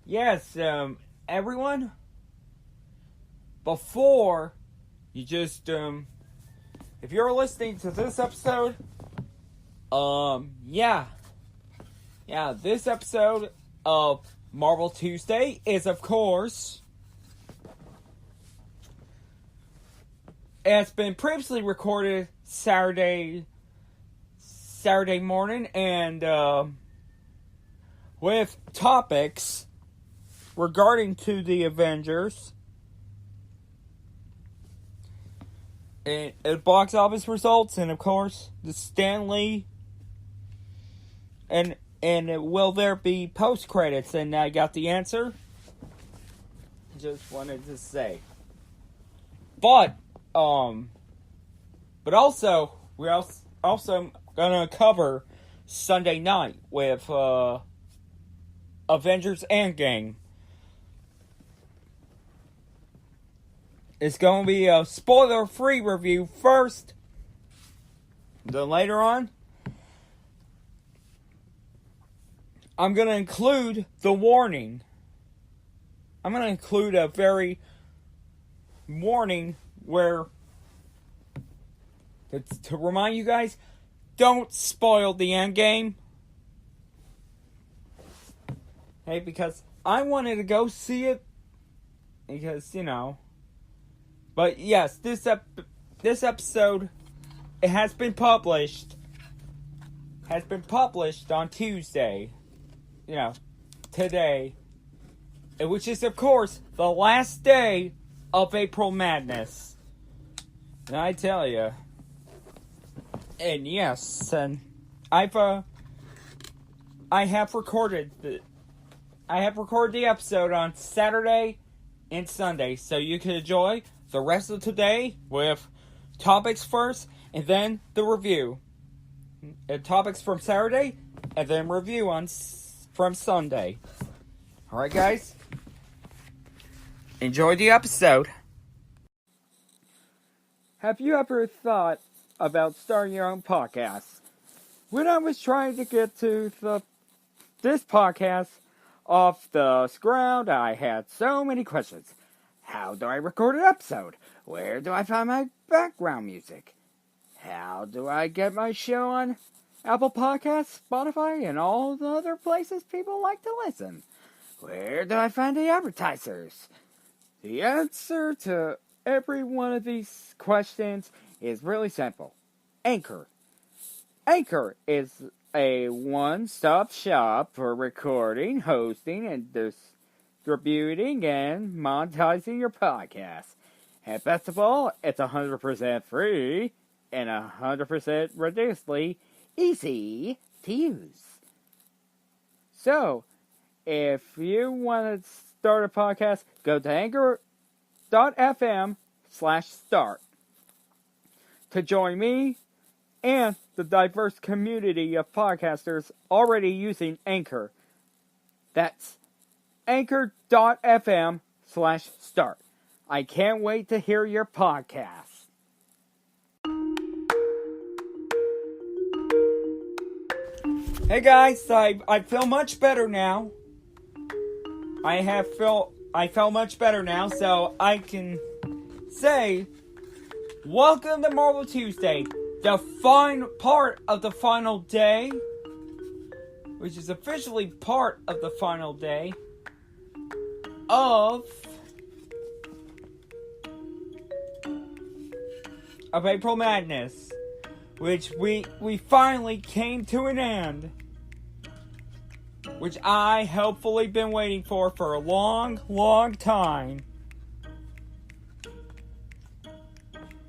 Yes, everyone, before you just, if you're listening to this episode, this episode of Marvel Tuesday is, of course, it's been previously recorded Saturday morning, and, with topics regarding to the Avengers, and box office results, and of course the Stanley, and will there be post credits? And I got the answer. Just wanted to say, but also we're also gonna cover Sunday night with Avengers Endgame. It's going to be a spoiler-free review first. Then later on, I'm going to include the warning. I'm going to include a very warning where, to remind you guys, don't spoil the Endgame. Hey, because I wanted to go see it. Because, But yes, this episode, it has been published on Tuesday, today, which is, of course, the last day of April Madness. And I tell you, and yes, and I have recorded the episode on Saturday and Sunday, so you can enjoy the rest of today with topics first, and then the review. Topics from Saturday, and then review from Sunday. Alright, guys? Enjoy the episode. Have you ever thought about starting your own podcast? When I was trying to get to this podcast off the ground, I had so many questions. How do I record an episode? Where do I find my background music? How do I get my show on Apple Podcasts, Spotify, and all the other places people like to listen? Where do I find the advertisers? The answer to every one of these questions is really simple. Anchor. Anchor is a one-stop shop for recording, hosting, and distributing and monetizing your podcast. And best of all, it's 100% free and 100% ridiculously easy to use. So, if you want to start a podcast, go to anchor.fm/start to join me and the diverse community of podcasters already using Anchor. That's anchor.fm/start. I can't wait to hear your podcast. Hey guys, I feel much better now. I felt much better now, so I can say, welcome to Marvel Tuesday, the final part of the final day, which is officially part of the final day of April Madness, which we finally came to an end, which I hopefully been waiting for a long time.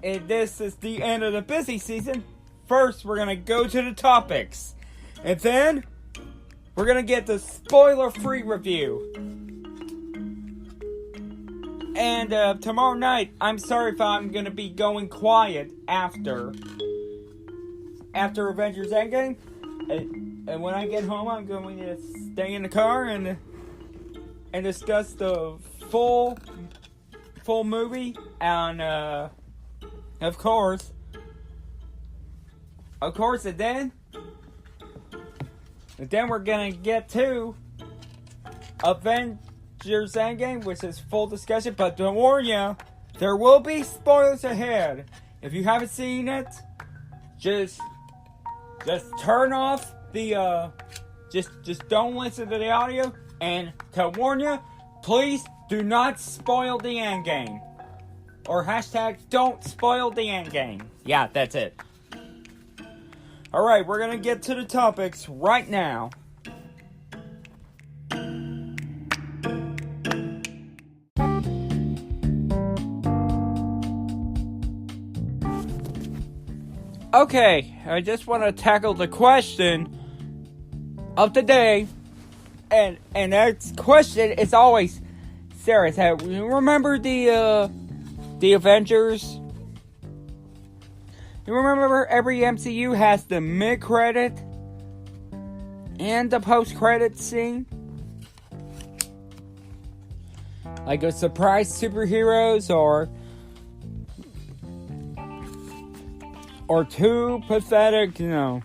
And this is the end of the busy season. First, we're gonna go to the topics, and then we're gonna get the spoiler-free review. And tomorrow night, I'm sorry if I'm gonna be going quiet after Avengers Endgame. And when I get home, I'm going to stay in the car and discuss the full movie. And of course, and then we're gonna get to Avengers Endgame, which is full discussion, but don't warn you, there will be spoilers ahead. If you haven't seen it, just turn off the, just don't listen to the audio, and to warn you, please do not spoil the endgame. Or hashtag don't spoil the endgame. Yeah, that's it. Alright, we're gonna get to the topics right now. Okay, I just want to tackle the question of the day. And that question is always serious. You remember the Avengers? You remember every MCU has the mid-credit and the post-credit scene? Like a surprise superheroes or two pathetic, or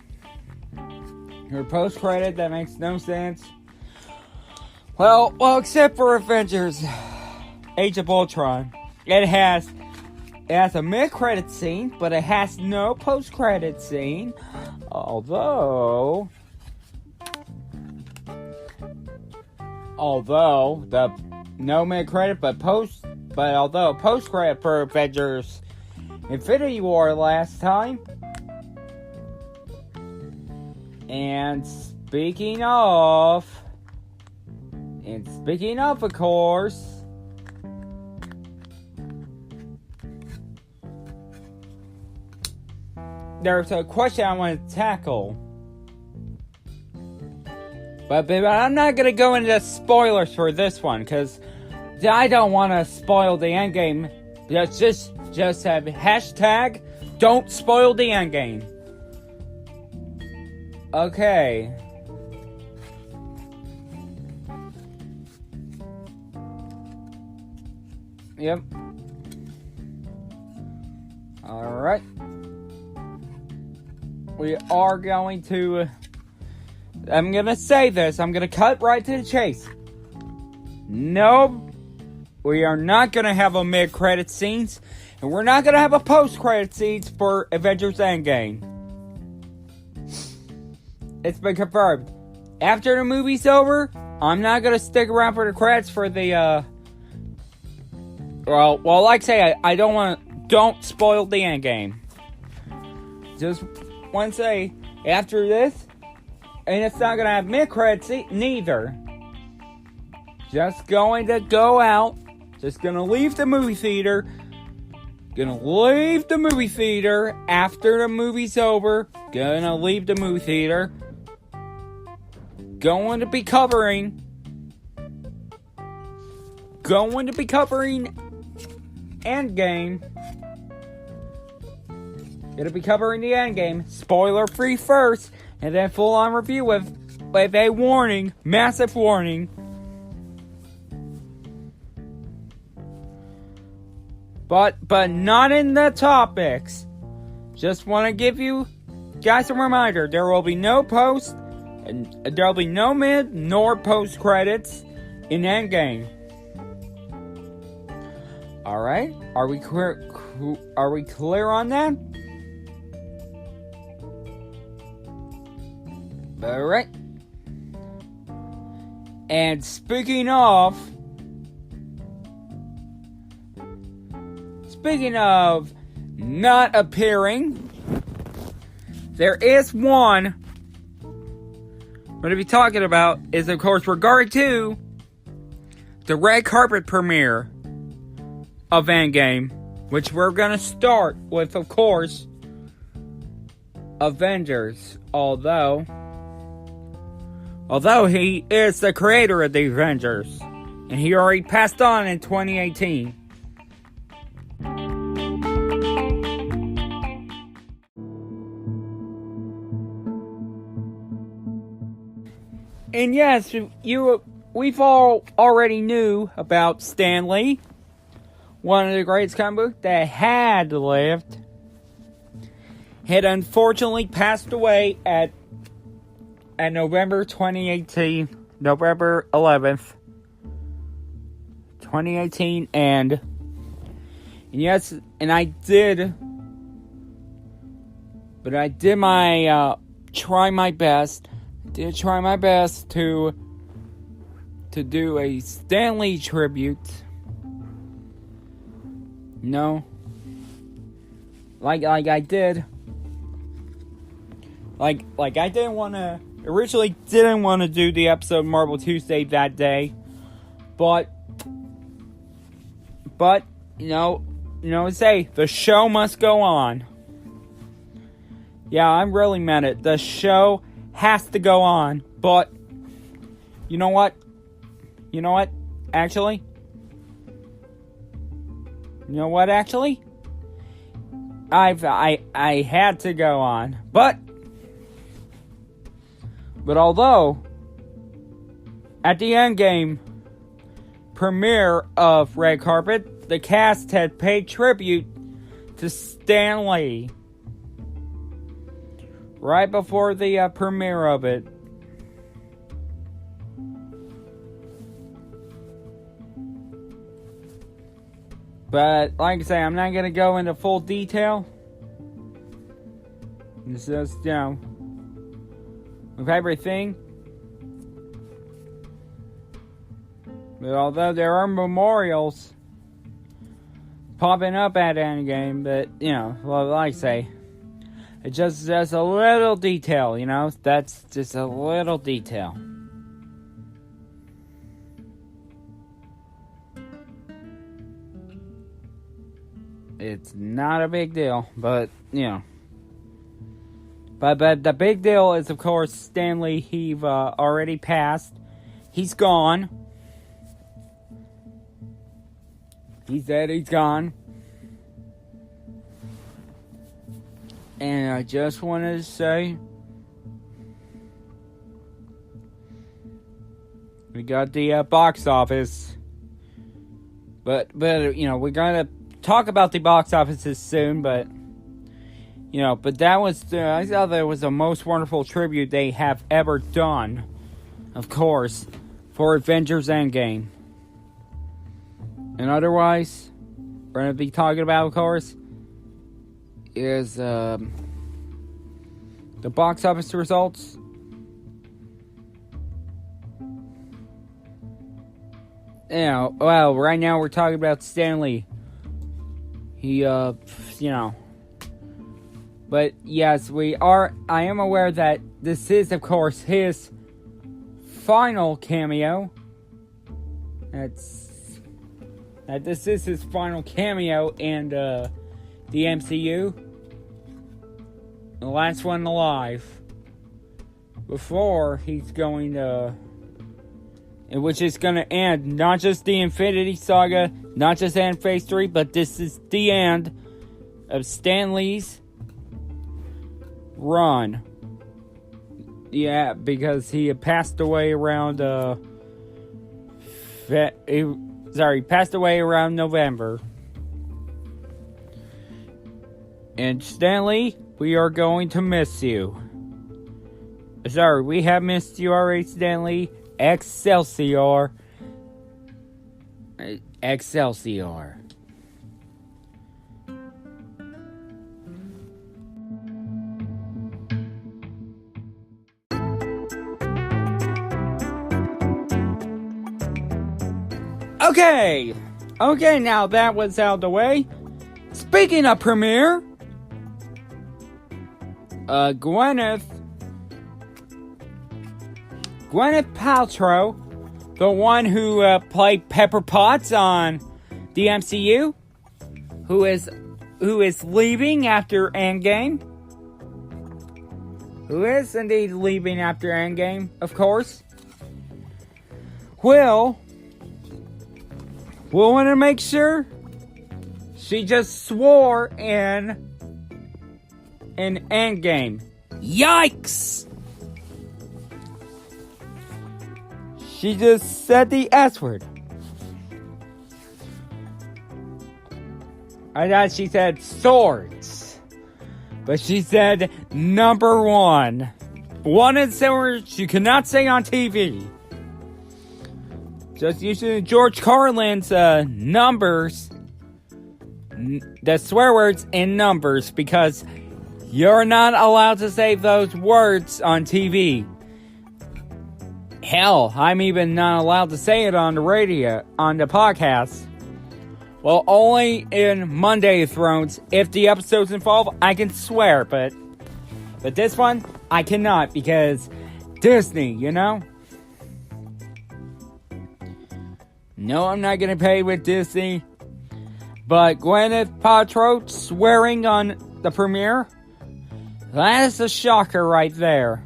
post-credit that makes no sense. Well, except for Avengers Age of Ultron. It has a mid-credit scene, but it has no post-credit scene. Although the no mid-credit, but although post-credit for Avengers Infinity War last time. And speaking of, of course, there's a question I want to tackle. But I'm not going to go into spoilers for this one, because I don't want to spoil the endgame. Just have hashtag don't spoil the endgame. Okay. Yep. Alright. We are going to... I'm going to say this. I'm going to cut right to the chase. Nope. We are not going to have a mid-credit scenes. And we're not going to have a post-credit scenes for Avengers Endgame. It's been confirmed. After the movie's over, I'm not going to stick around for the credits for the, Well, like I say, I don't spoil the endgame. Just want to say, after this, and it's not going to have mid-credits neither. Just going to go out. Just going to leave the movie theater. Gonna leave the movie theater after the movie's over. Gonna leave the movie theater. Going to be covering Endgame. Gonna be covering the Endgame. Spoiler free first, and then full on review with a warning, massive warning. But not in the topics. Just want to give you guys a reminder. There will be no post, and there will be no mid nor post credits in Endgame. All right, are we clear? Are we clear on that? All right. And speaking of not appearing, there is one I'm going to be talking about is, of course, regarding to the red carpet premiere of Endgame, which we're going to start with, of course, Avengers, although he is the creator of the Avengers, and he already passed on in 2018. And yes, we've all already knew about Stan Lee, one of the greatest comic books that had lived, had unfortunately passed away at November 2018, November 11th. 2018, and yes, and I did try my best to do a Stan Lee tribute. No. Like I did. Like I originally didn't want to do the episode Marvel Tuesday that day. But say the show must go on. Yeah, I'm really meant it. The show has to go on. But you know what? Actually? I had to go on. But although at the Endgame premiere of Red Carpet, the cast had paid tribute to Stan Lee right before the premiere of it. But, like I say, I'm not going to go into full detail. It's just, with everything. But although there are memorials popping up at Endgame, but, like I say, it's just a little detail, That's just a little detail. It's not a big deal, but, But the big deal is, of course, Stan Lee. He already passed. He's gone. He said he's gone. And I just wanted to say, we got the box office. But we're gonna talk about the box offices soon, but but that was I thought that was the most wonderful tribute they have ever done, of course, for Avengers Endgame. And otherwise, we're gonna be talking about, of course, is the box office results. Well, right now we're talking about Stan Lee. He, But yes, I am aware that this is, of course, his final cameo. This is his final cameo in the MCU. The last one alive. Before he's going to... which is going to end not just the Infinity Saga, not just end Phase 3, but this is the end of Stan Lee's run. Yeah, because he had passed away around passed away around November. And Stan Lee, we are going to miss you. Sorry, we have missed you already, Stan Lee. Excelsior. Excelsior. Okay, now that was out of the way. Speaking of premiere, Gwyneth Paltrow, the one who played Pepper Potts on the MCU, who is leaving after Endgame. Who is indeed leaving after Endgame, of course. We'll want to make sure she just swore in Endgame. Yikes! She just said the S word. I thought she said swords. But she said number one. One is words you cannot say on TV. Just using George Carlin's numbers, the swear words in numbers, because you're not allowed to say those words on TV. Hell, I'm even not allowed to say it on the radio, on the podcast. Well, only in Monday Thrones, if the episodes involve, I can swear, but this one, I cannot, because Disney, you know? No, I'm not gonna pay with Disney, but Gwyneth Paltrow swearing on the premiere, that is a shocker right there.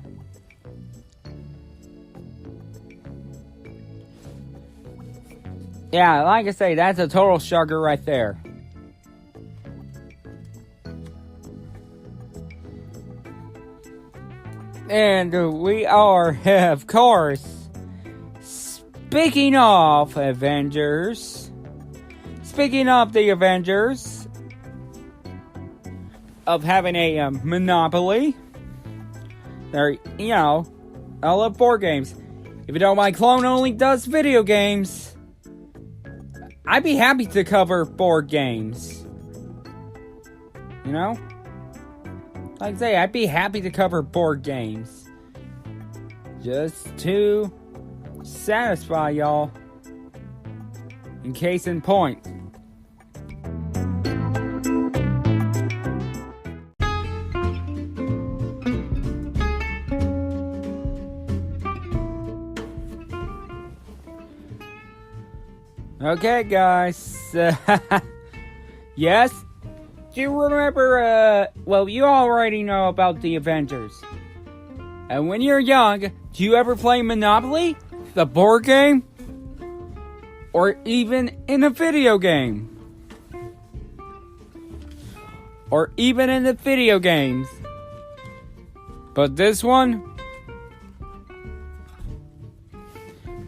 Yeah, like I say, that's a total shocker right there. And we are, of course, speaking of Avengers, speaking of the Avengers, of having a monopoly, there, you know, I love board games. If you don't mind, Clone only does video games. I'd be happy to cover board games. You know? Like I say, I'd be happy to cover board games. Just to satisfy y'all. In case in point. Okay, guys. Yes? Do you remember, well, you already know about the Avengers. And when you're young, do you ever play Monopoly? The board game? Or even in a video game? Or even in the video games? But this one?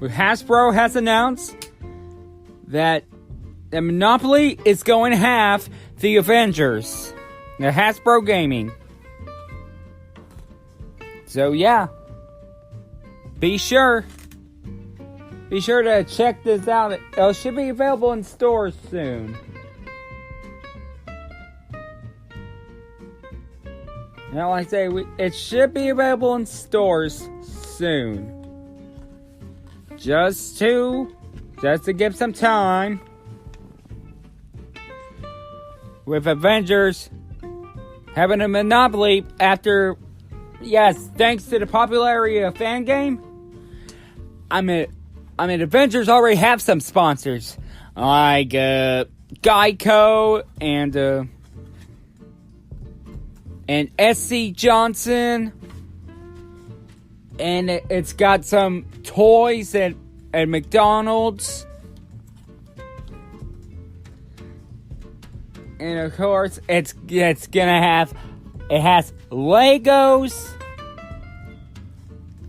Hasbro has announced that the Monopoly is going to have the Avengers. The Hasbro Gaming. So yeah. Be sure to check this out. It should be available in stores soon. Now, like I say, it should be available in stores soon. Just to give some time. With Avengers having a monopoly after, yes, thanks to the popularity of Endgame. I mean, Avengers already have some sponsors like Geico and SC Johnson, and it's got some toys at McDonald's. And of course, it has Legos.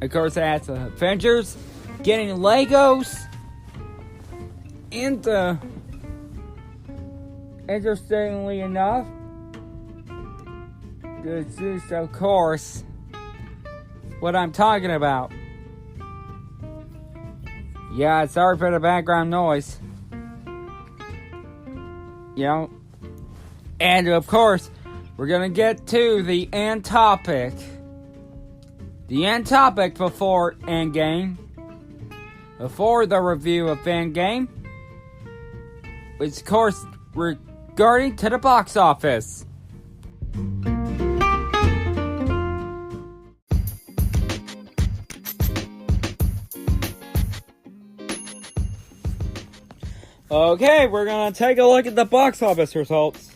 Of course, it has Avengers getting Legos. And interestingly enough, this is, of course, what I'm talking about. Yeah, sorry for the background noise. You know. And of course, we're gonna get to the end topic. The end topic before Endgame. Before the review of Endgame. Which, of course, regarding to the box office. Okay, we're gonna take a look at the box office results.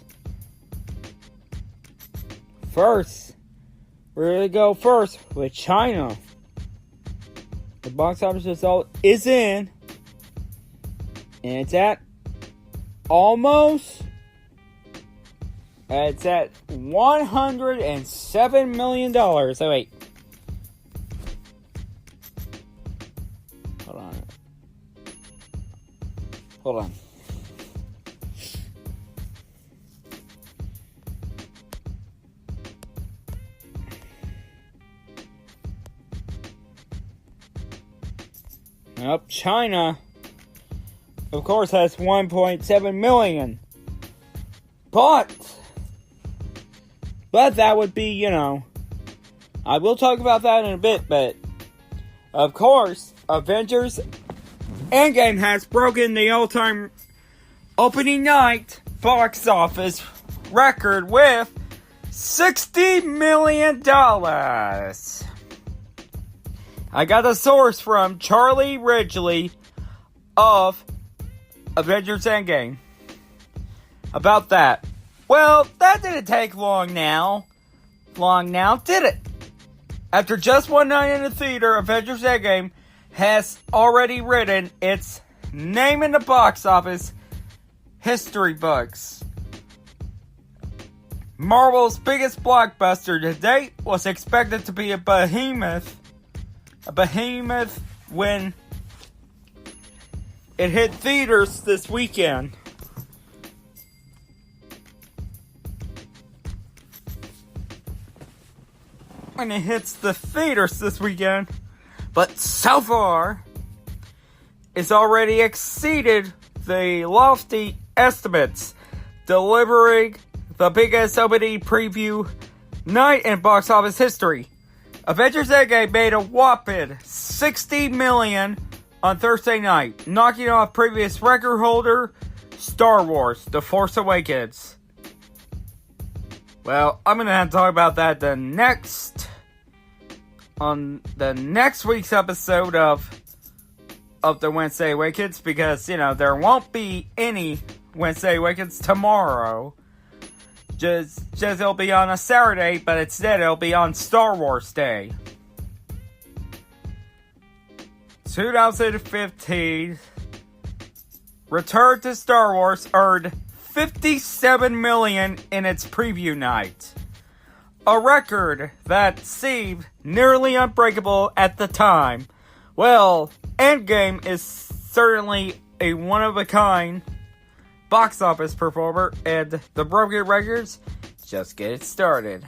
First, we're going to go first with China. The box office result is in. And it's at almost. It's at $107 million. So wait. Hold on. China of course, has 1.7 million. But that would be, I will talk about that in a bit, but of course, Avengers Endgame has broken the all-time opening night box office record with $60 million. I got a source from Charlie Ridgely of Avengers Endgame about that. Well, that didn't take long now, did it? After just one night in the theater, Avengers Endgame has already written its name in the box office history books. Marvel's biggest blockbuster to date was expected to be a behemoth when it hit theaters this weekend. When it hits the theaters this weekend, but so far, it's already exceeded the lofty estimates, delivering the biggest opening preview night in box office history. Avengers Endgame made a whopping $60 million on Thursday night, knocking off previous record holder Star Wars: The Force Awakens. Well, I'm gonna have to talk about that on the next week's episode of the Wednesday Awakens, because there won't be any Wednesday Awakens tomorrow. Just it'll be on a Saturday, but instead it'll be on Star Wars Day. 2015 Return to Star Wars earned $57 million in its preview night. A record that seemed nearly unbreakable at the time. Well, Endgame is certainly a one-of-a-kind box office performer, and the broken records just get started.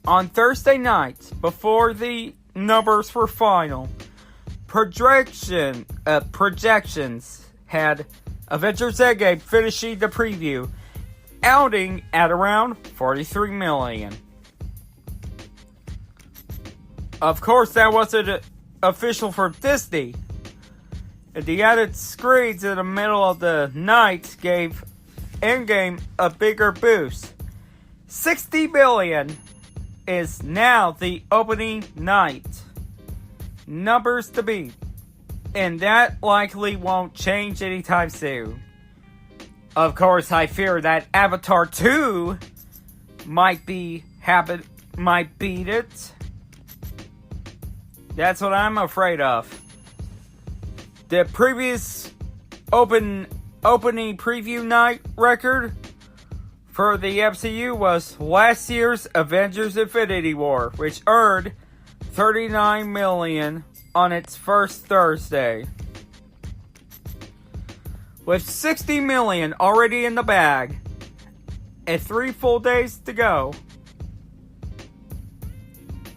On Thursday night, before the numbers were final, projections had Avengers Endgame finishing the preview, outing at around $43 million. Of course, that wasn't official from Disney. The added screens in the middle of the night gave Endgame a bigger boost. $60 million is now the opening night numbers to beat, and that likely won't change anytime soon. Of course, I fear that Avatar 2 might beat it. That's what I'm afraid of. The previous opening preview night record for the MCU was last year's Avengers Infinity War, which earned $39 million on its first Thursday. With $60 million already in the bag and 3 full days to go,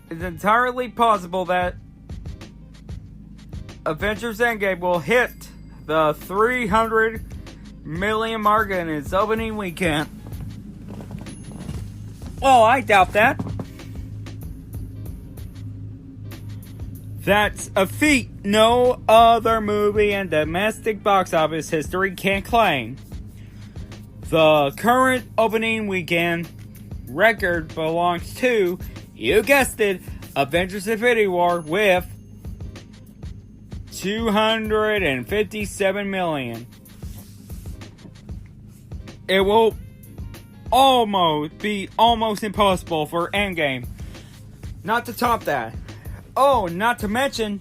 it's entirely possible that Avengers Endgame will hit the $300 million mark in its opening weekend. Oh, I doubt that. That's a feat no other movie in domestic box office history can claim. The current opening weekend record belongs to, you guessed it, Avengers Infinity War with $257 million. It will be almost impossible for Endgame not to top that. Oh, not to mention,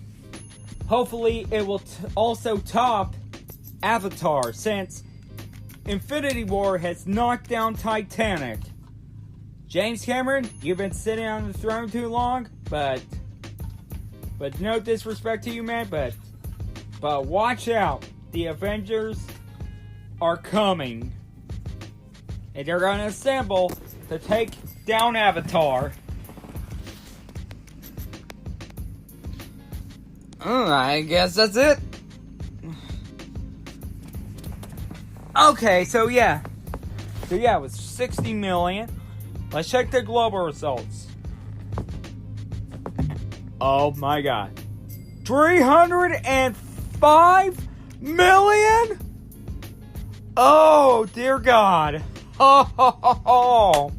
hopefully it will also top Avatar, since Infinity War has knocked down Titanic. James Cameron, you've been sitting on the throne too long, but no disrespect to you, man, but watch out. The Avengers are coming. And they're going to assemble to take down Avatar. I guess that's it. Okay, so yeah. It was 60 million. Let's check the global results. Oh my god. 305 million? Oh, dear God. Oh.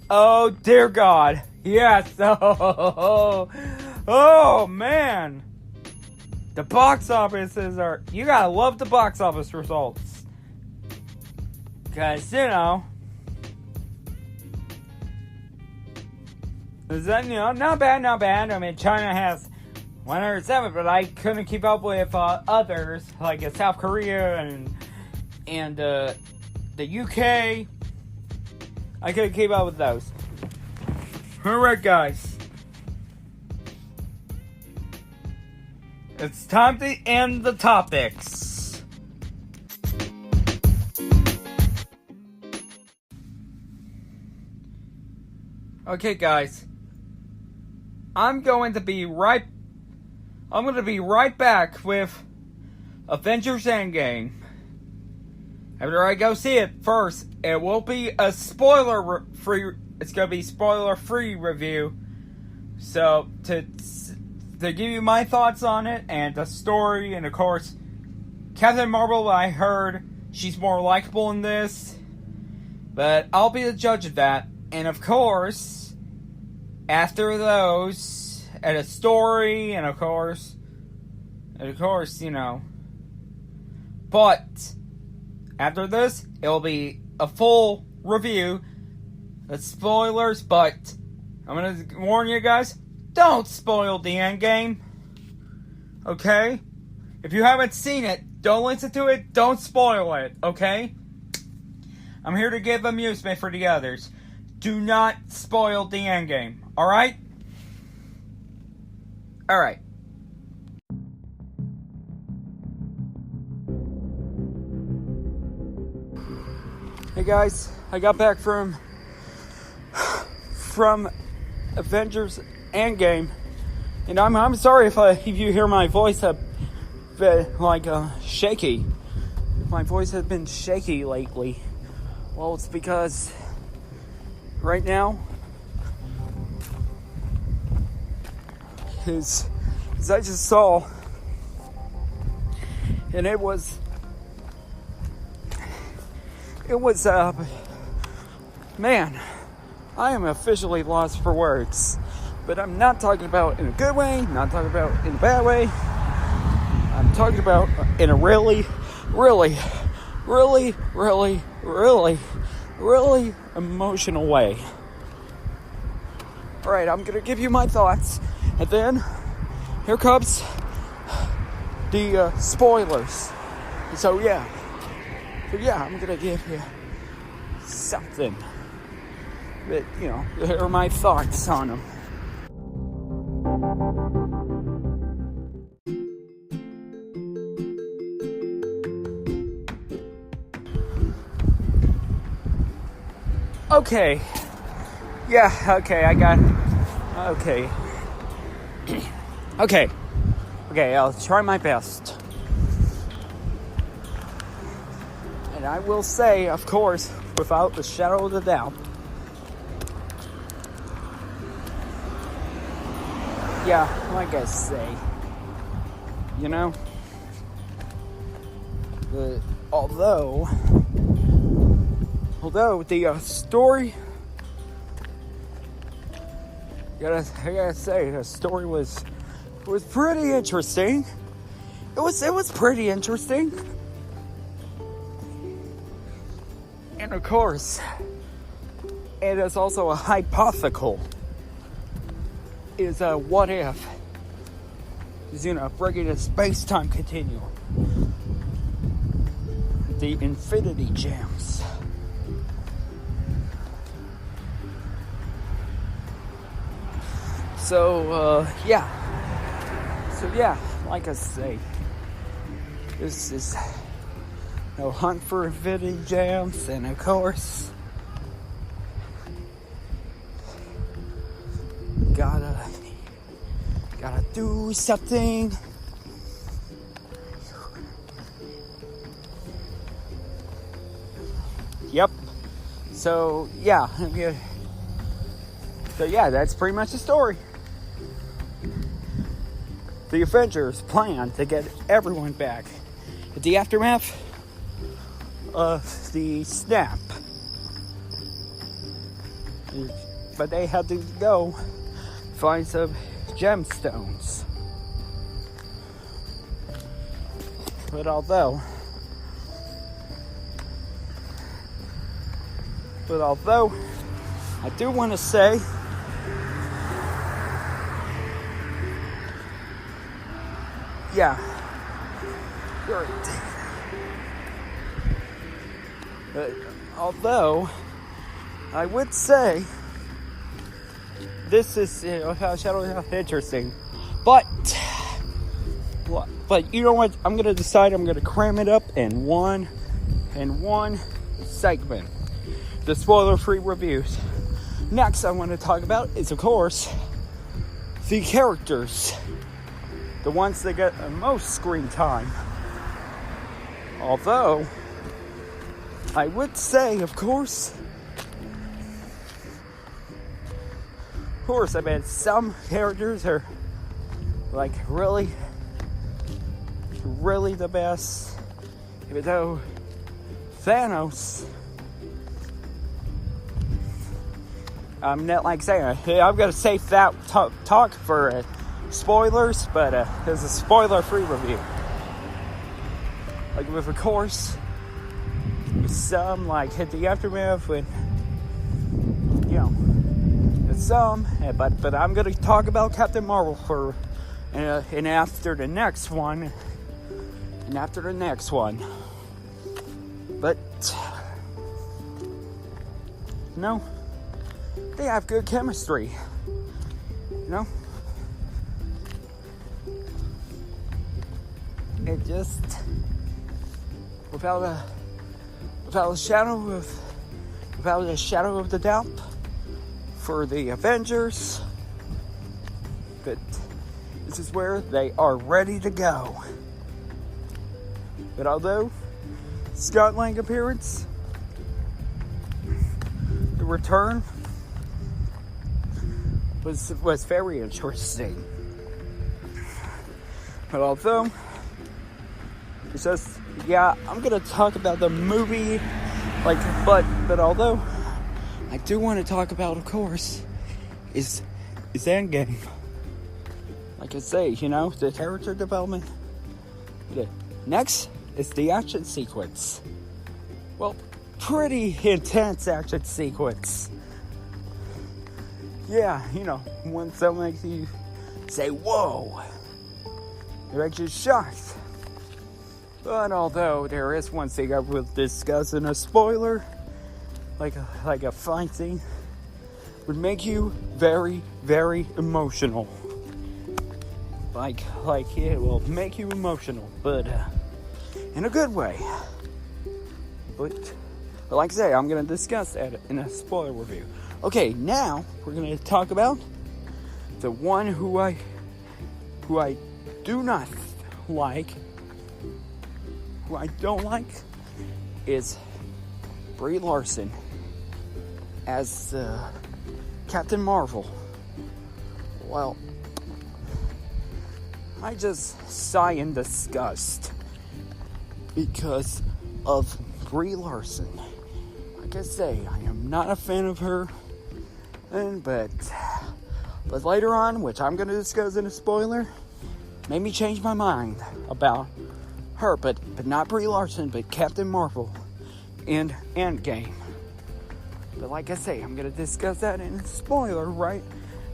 Oh, dear God. Yes. Oh, man. The box offices are... You gotta love the box office results. Because, not bad. I mean, China has 107, but I couldn't keep up with others, like South Korea and the UK. I couldn't keep up with those. Alright, guys. It's time to end the topics. Okay, guys. I'm going to be right back with Avengers Endgame. After I go see it first, it will be a spoiler-free. It's going to be spoiler-free review. So to give you my thoughts on it and the story, and of course, Captain Marvel. I heard she's more likable in this, but I'll be the judge of that. And of course, after those, and a story, and of course, but after this, it will be a full review. With spoilers, but I'm gonna warn you guys, don't spoil the Endgame. Okay? If you haven't seen it, don't listen to it, don't spoil it, okay? I'm here to give amusement for the others. Do not spoil the Endgame, alright? Alright. Hey guys, I got back from Avengers Endgame, and I'm sorry if you hear my voice a bit shaky. My voice has been shaky lately. Well, it's because right now, as I just saw, and it was man, I am officially lost for words. But I'm not talking about in a good way, not talking about in a bad way. I'm talking about in a really, really, really, really, really, really emotional way. Alright, I'm gonna give you my thoughts, and then here comes the spoilers. So yeah, I'm gonna give you something. But, here are my thoughts on them. Okay. Yeah, okay, I got it. Okay. Okay, I'll try my best. And I will say, of course, without the shadow of a doubt, yeah, like I say, although the story, I gotta say, the story was pretty interesting. It was pretty interesting, and of course, it is also a hypothetical. Is a what if? Is breaking the space-time continuum, the infinity gems. So yeah, like I say, this is no hunt for infinity gems, and of course, gotta do something. Yep. So yeah, that's pretty much the story. The Avengers plan to get everyone back. The aftermath of the snap. But they had to go find some gemstones. But although I do want to say although I would say this is interesting, but you know what? I'm gonna decide. I'm gonna cram it up in one segment. The spoiler-free reviews. Next, I want to talk about is, of course, the characters, the ones that get the most screen time. Although, I would say, of course, I mean, some characters are like really the best. Even though Thanos, I'm not like saying, I'm gonna save that talk for spoilers, but it's a spoiler-free review. Like with, of course, some like hit the aftermath when, you know, some, but I'm gonna talk about Captain Marvel for, and after the next one, but no, they have good chemistry, you know. It just without a shadow of the doubt for the Avengers, but this is where they are ready to go. But although Scott Lang appearance, the return was very interesting. But although it's just, I'm gonna talk about the movie, but although I do want to talk about, of course, is Endgame. Like I say, you know, the character development. Next is the action sequence. Well, pretty intense action sequence. Yeah, you know, when something makes you say, whoa, it makes you shocked. But although there is one thing I will discuss in a spoiler, like a fight scene, would make you very, very emotional. Like it will make you emotional, but in a good way. But like I say, I'm gonna discuss that in a spoiler review. Okay, now we're gonna talk about the one who I do not like. Who I don't like is Brie Larson as Captain Marvel. Well, I just sigh in disgust because of Brie Larson. Like I say, I am not a fan of her, but later on, which I'm going to discuss in a spoiler, made me change my mind about her, but not Brie Larson, but Captain Marvel and Endgame. But like I say, I'm going to discuss that in a spoiler, right,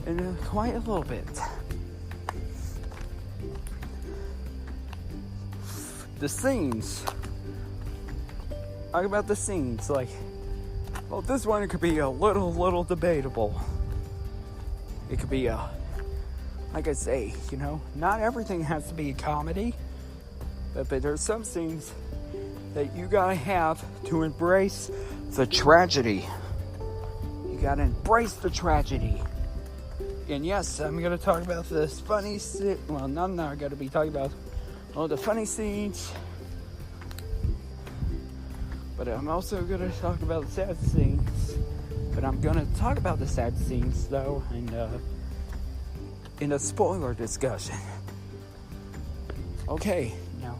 in quite a little bit. The scenes. Talk about the scenes. Like, well, this one, it could be a little debatable. It could be like I say, you know, not everything has to be a comedy. But there's some scenes that you gotta have to embrace the tragedy. You gotta embrace the tragedy. And yes, I'm going to talk about this funny well, I'm not going to be talking about all the funny scenes, but I'm also going to talk about the sad scenes. But I'm going to talk about the sad scenes, though, and in a spoiler discussion. Okay, now,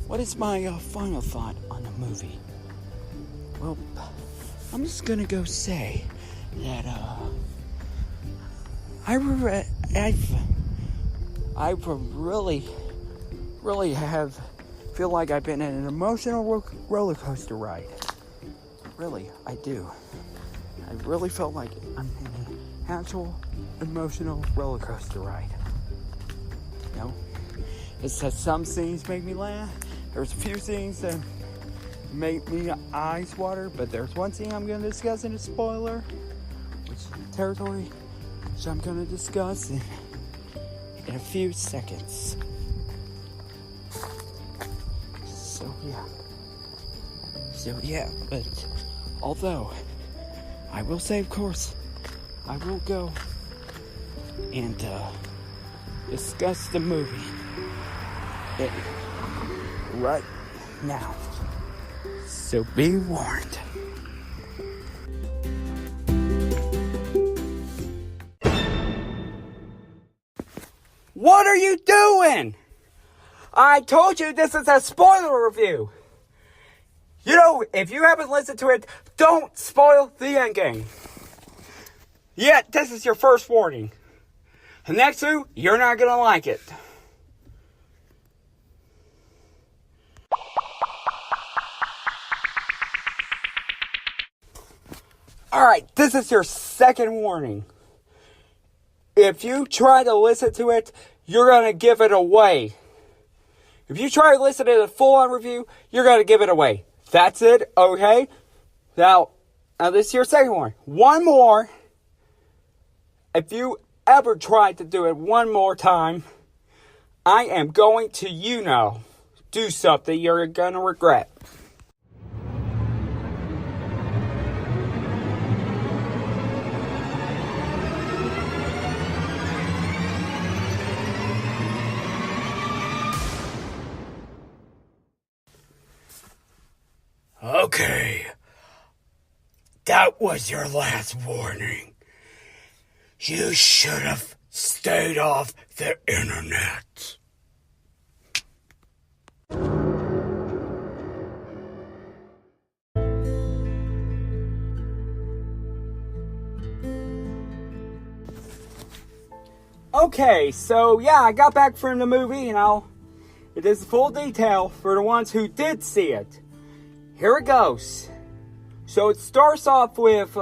what is my final thought on the movie? Well, I'm just going to go say that I really feel like I've been in an emotional roller coaster ride. Really, I do. I really felt like I'm in an actual emotional roller coaster ride. You know, it says some scenes make me laugh. There's a few scenes that make me eyes water, but there's one scene I'm going to discuss in a spoiler, which territory, which I'm going to discuss in a few seconds. So yeah, but although I will say, of course, I will go and discuss the movie right now. So be warned. What are you doing? I told you this is a spoiler review. You know, if you haven't listened to it, don't spoil the endgame. Yeah, this is your first warning. The next two, you're not going to like it. Alright, this is your second warning. If you try to listen to it, you're going to give it away. If you try to listen to the full-on review, you're going to give it away. That's it, okay? Now this is your second one. One more. If you ever try to do it one more time, I am going to, do something you're going to regret. Okay, that was your last warning. You should have stayed off the internet. Okay, so yeah, I got back from the movie, it is full detail for the ones who did see it. Here it goes. So it starts off with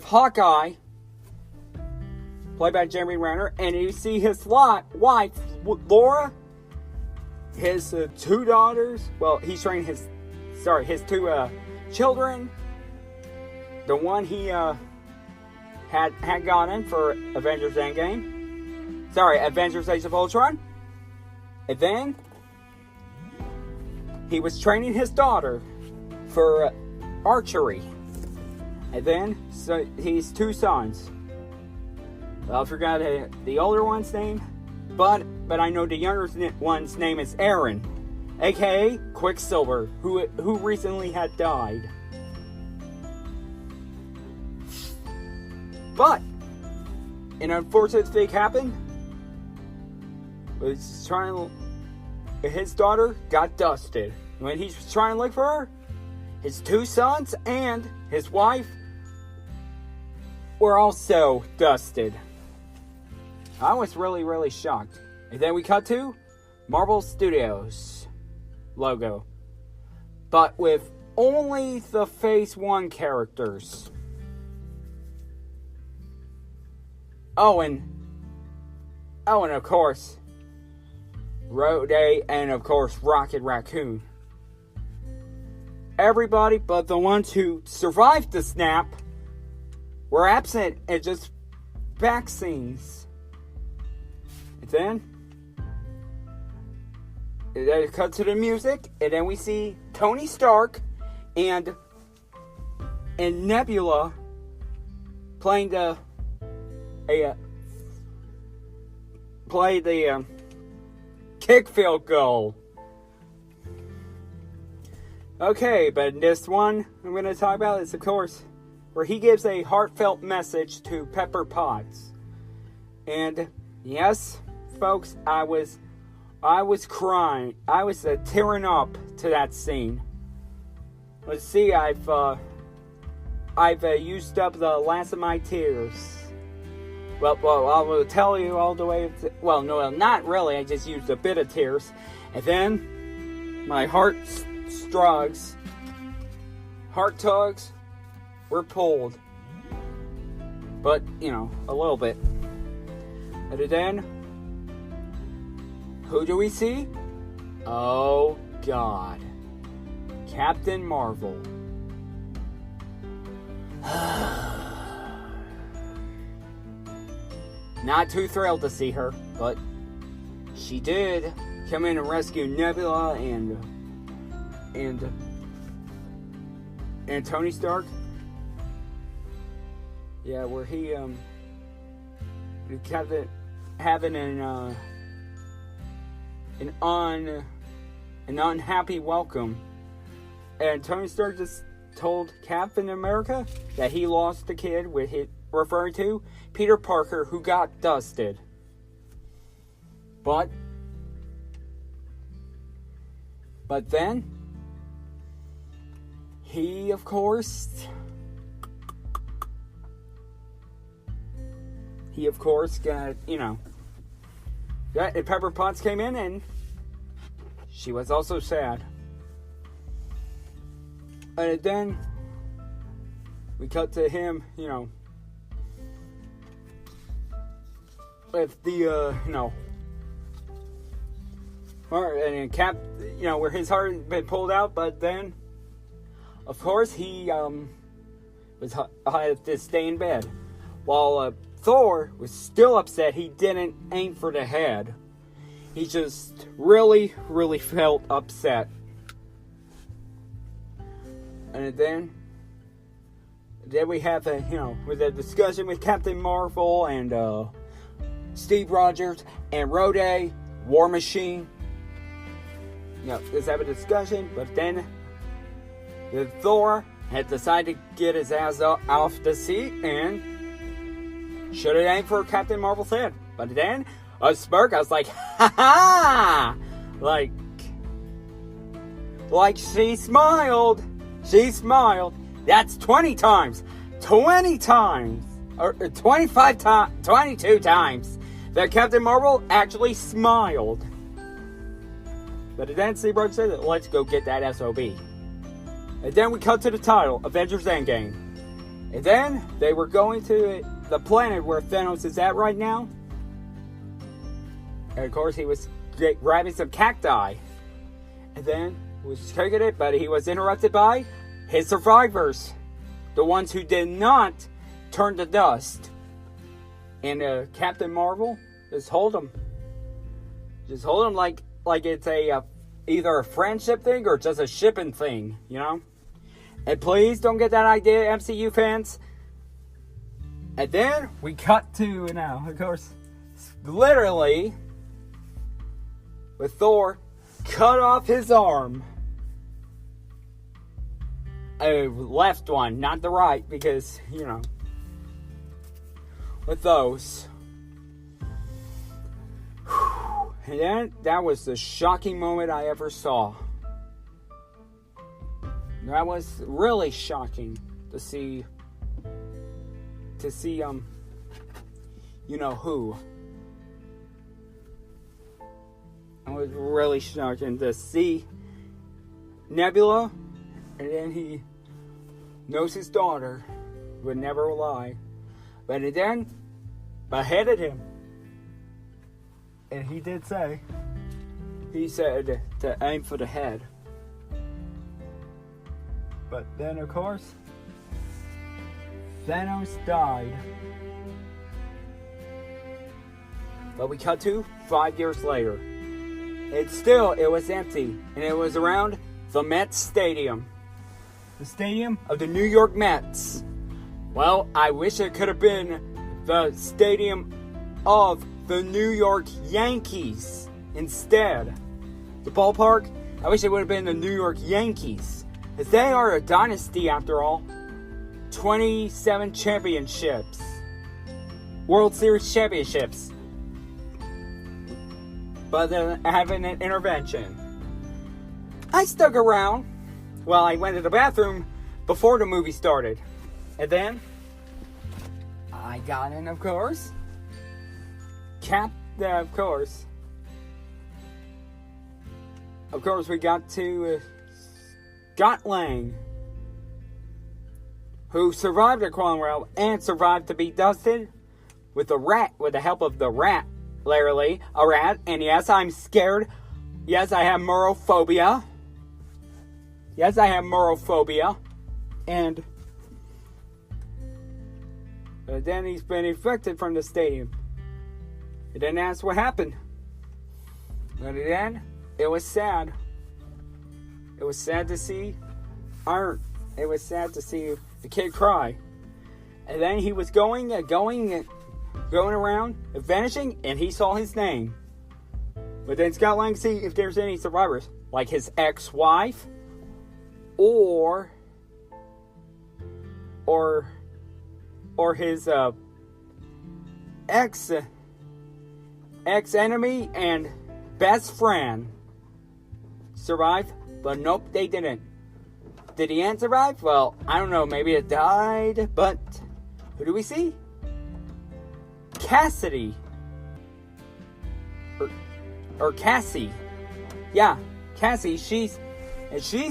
Hawkeye, played by Jeremy Renner, and you see his wife, Laura, his two daughters. Well, he's training his two children. The one he had gone in for Avengers Endgame. Avengers Age of Ultron. And then he was training his daughter for archery. And then, he's two sons. I forgot the older one's name, but I know the younger one's name is Aaron, aka Quicksilver, who recently had died. But an unfortunate thing happened. His daughter got dusted. When he was trying to look for her, his two sons and his wife were also dusted. I was really, really shocked. And then we cut to Marvel Studios logo, but with only the Phase 1 characters. And of course, Rhodey and of course Rocket Raccoon. Everybody but the ones who survived the snap were absent and just back scenes. And then it cut to the music, and then we see Tony Stark and Nebula playing the kick field goal. Okay, but this one I'm going to talk about is, of course, where he gives a heartfelt message to Pepper Potts. And yes, folks, I was crying. I was tearing up to that scene. Let's see, I've used up the last of my tears. Well, I will tell you all the way. Well, no, not really. I just used a bit of tears, and then my heart tugs were pulled, but a little bit. And then, who do we see? Oh God, Captain Marvel. Not too thrilled to see her, but she did come in and rescue Nebula and Tony Stark. Yeah, where he kept it having an unhappy welcome, and Tony Stark just told Captain America that he lost the kid with his, referring to Peter Parker, who got dusted. But then he, of course, got, Pepper Potts came in, and she was also sad. And then we cut to him, with the, and Cap, where his heart had been pulled out, but then, of course, he had to stay in bed, while Thor was still upset he didn't aim for the head. He just really, really felt upset. And then we have with a discussion with Captain Marvel and Steve Rogers and Rhodey, War Machine. Let's have a discussion, but then Thor had decided to get his ass off the seat and should have aimed for Captain Marvel's head. But then, a smirk, I was like, ha ha! Like she smiled. She smiled. That's 20 times. 20 times. Or 25 times. 22 times that Captain Marvel actually smiled. But then Steve Rogers said, let's go get that SOB. And then we cut to the title, Avengers Endgame. And then they were going to the planet where Thanos is at right now. And of course he was grabbing some cacti. And then was taking it, but he was interrupted by his survivors. The ones who did not turn to dust. And Captain Marvel, just hold him. Just hold him like it's either a friendship thing or just a shipping thing, And please don't get that idea, MCU fans. And then we cut to now, of course, literally with Thor cut off his arm. A left one, not the right, because, with those. And then, that was the shocking moment I ever saw. That was really shocking to see, who. It was really shocking to see Nebula, and then he knows his daughter would never lie. But it then beheaded him. And he did say, he said to aim for the head. But then, of course, Thanos died. But we cut to 5 years later. It was empty. And it was around the Mets Stadium. The stadium of the New York Mets. Well, I wish it could have been the stadium of the New York Yankees instead. The ballpark, I wish it would have been the New York Yankees. Because they are a dynasty after all. 27 championships. World Series championships. But then having an intervention. I stuck around. Well, I went to the bathroom before the movie started. And then I got in, of course. Of course. Of course, we got to Scott Lang, who survived a crawling rail and survived to be dusted with a rat, with the help of the rat, literally, a rat. And yes, I'm scared. Yes, I have morophobia. And then he's been evicted from the stadium. And then that's what happened. But then, it was sad. It was sad to see Art. It was sad to see the kid cry. And then he was going around, vanishing, and he saw his name. But then Scott Lang see if there's any survivors, like his ex-wife, or his ex-enemy and best friend survived, but nope, they didn't. Did the ant survive? Well, I don't know, maybe it died, but who do we see? Cassidy. Or Cassie. Yeah, Cassie, she's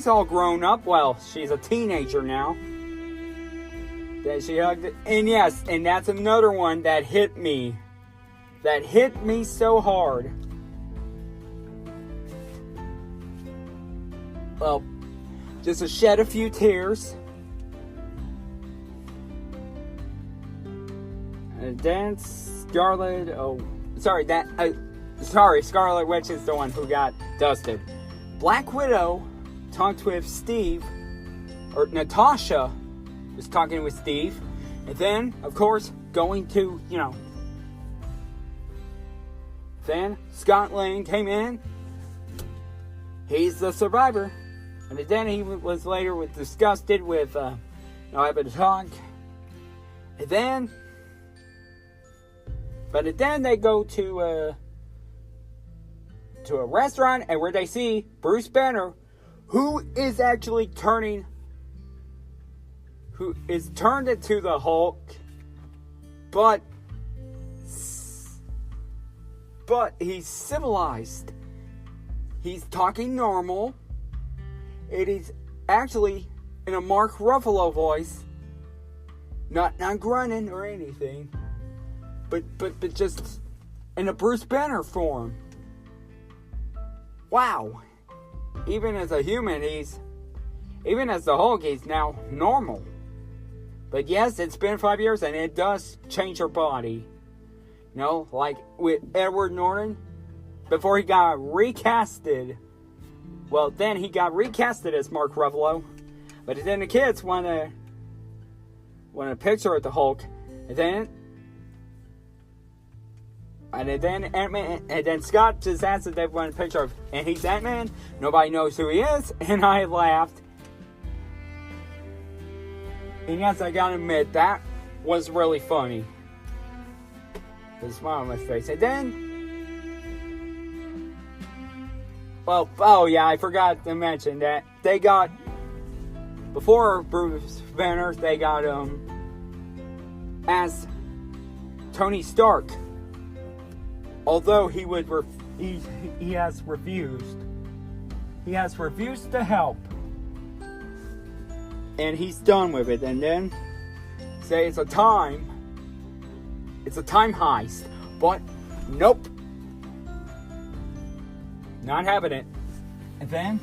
all grown up. Well, she's a teenager now. Then she hugged it. And yes, and that's another one that hit me. That hit me so hard. Well, just to shed a few tears. And then Scarlet Witch is the one who got dusted. Black Widow talked with Steve, or Natasha was talking with Steve, and then, of course, going to, then Scott Lang came in. He's the survivor. And then he was later disgusted with having to talk. And then, they go to a restaurant, and where they see Bruce Banner, who is turned into the Hulk, but he's civilized. He's talking normal. It is actually in a Mark Ruffalo voice, not grunting or anything, but just in a Bruce Banner form. Wow. Even as a human, even as the Hulk, he's now normal. But yes, it's been 5 years, and it does change your body. Like with Edward Norton, before he got recasted. Well, then he got recasted as Mark Ruffalo. But then the kids want a picture of the Hulk. And then Ant-Man, and then Scott just asked if they want a picture of, and he's Ant-Man. Nobody knows who he is, and I laughed. And yes, I gotta admit, that was really funny. The smile on my face. And then, I forgot to mention that they got, before Bruce Banner, they got as Tony Stark. Although he has refused. He has refused to help. And he's done with it. And then say it's a time heist. But nope. Not having it. And then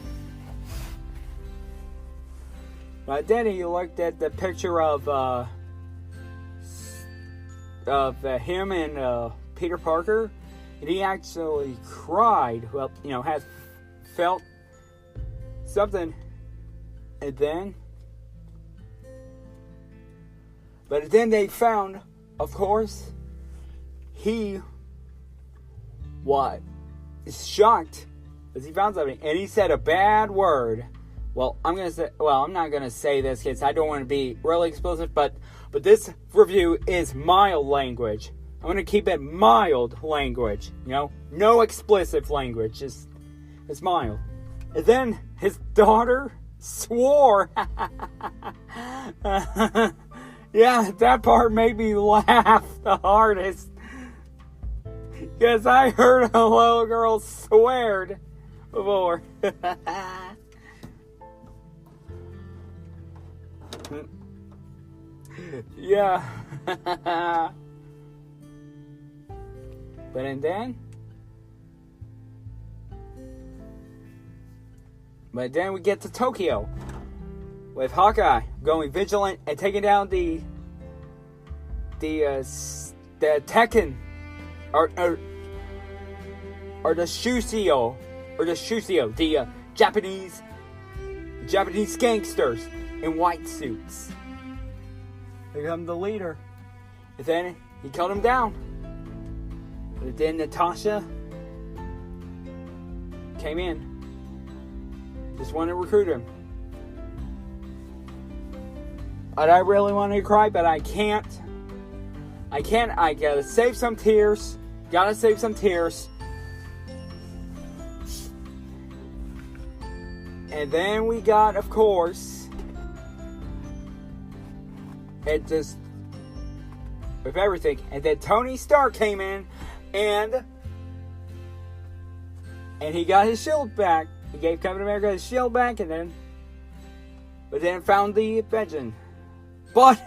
he looked at the picture of him and Peter Parker, and he actually cried. Well, had felt something. And then But then they found, of course, he is shocked as he found something, and he said a bad word. Well, I'm not gonna say this, kids. I don't want to be really explicit, but this review is mild language. I'm gonna keep it mild language. No explicit language. It's mild. And then his daughter swore. Yeah, that part made me laugh the hardest. Because I heard a little girl swear before. Yeah. But then we get to Tokyo with Hawkeye going vigilant and taking down the Tekken or the Shusio the Japanese gangsters in white suits. They become the leader. And then he killed him down. But then Natasha came in. Just wanted to recruit him. And I really wanted to cry, but I can't. I gotta save some tears. And then we got, of course, it just, with everything. And then Tony Stark came in, and he got his shield back. He gave Captain America his shield back, but then found the Avengers. But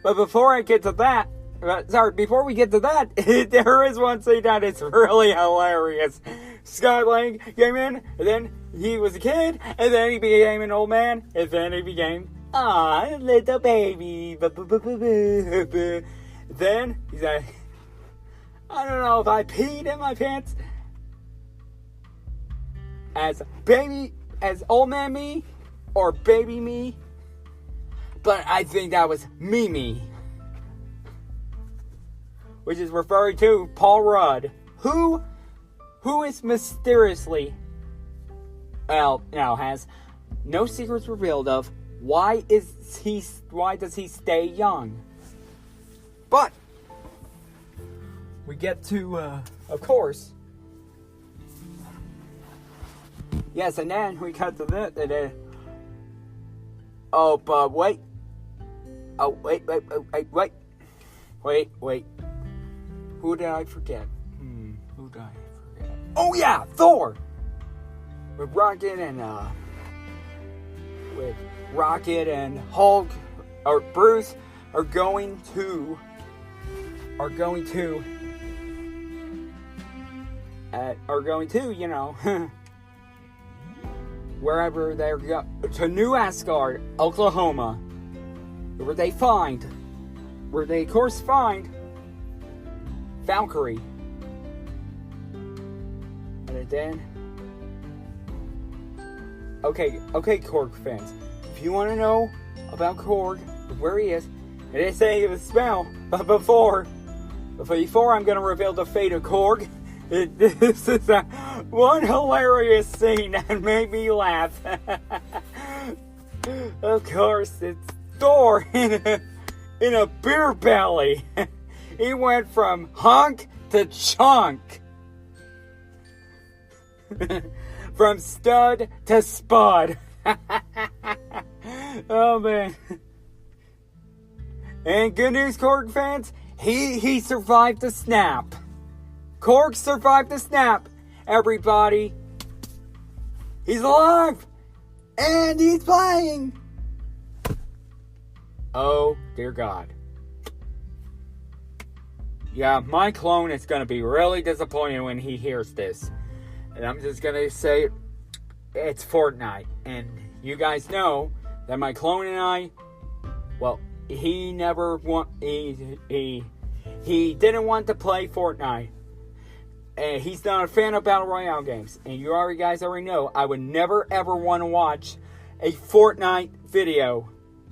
before we get to that, there is one scene that is really hilarious. Scott Lang came in, and then he was a kid, and then he became an old man, and then he became a little baby. Then he's like, I don't know if I peed in my pants as old man me, or baby me, but I think that was me, which is referring to Paul Rudd, who is mysteriously, has no secrets revealed of why does he stay young. But we get to, of course. Yes, and then we cut to this, and then, wait. Who did I forget? Oh yeah, Thor! With Rocket and Hulk, or Bruce, are going to, wherever they're going, to New Asgard, Oklahoma, where they of course find Valkyrie. And then, okay, Korg fans, if you want to know about Korg, where he is, and they say he was smell, but before I'm going to reveal the fate of Korg, this is one hilarious scene that made me laugh. Of course, it's Thor in a beer belly. He went from hunk to chunk. From stud to spud. Oh man. And good news, Korg fans, he survived the snap. Korg survived the snap, everybody. He's alive! And he's playing! Oh, dear God. Yeah, my clone is going to be really disappointed when he hears this. And I'm just going to say, it's Fortnite. And you guys know that my clone and I, well, he didn't want to play Fortnite. And he's not a fan of Battle Royale games. And you guys already know, I would never ever want to watch a Fortnite video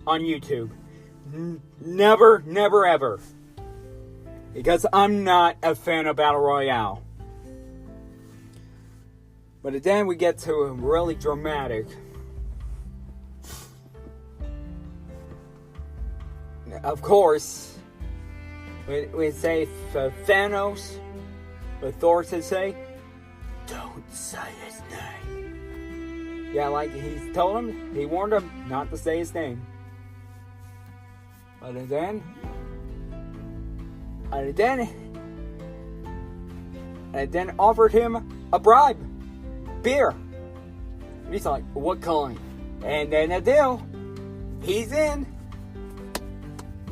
on YouTube. Never, never, ever. Because I'm not a fan of Battle Royale. But then we get to a really dramatic. Of course, we say Thanos, but Thor should say, "Don't say his name." Yeah, like he warned him not to say his name. But then offered him a bribe, beer. And he's like, "What kind?" And then a deal. He's in.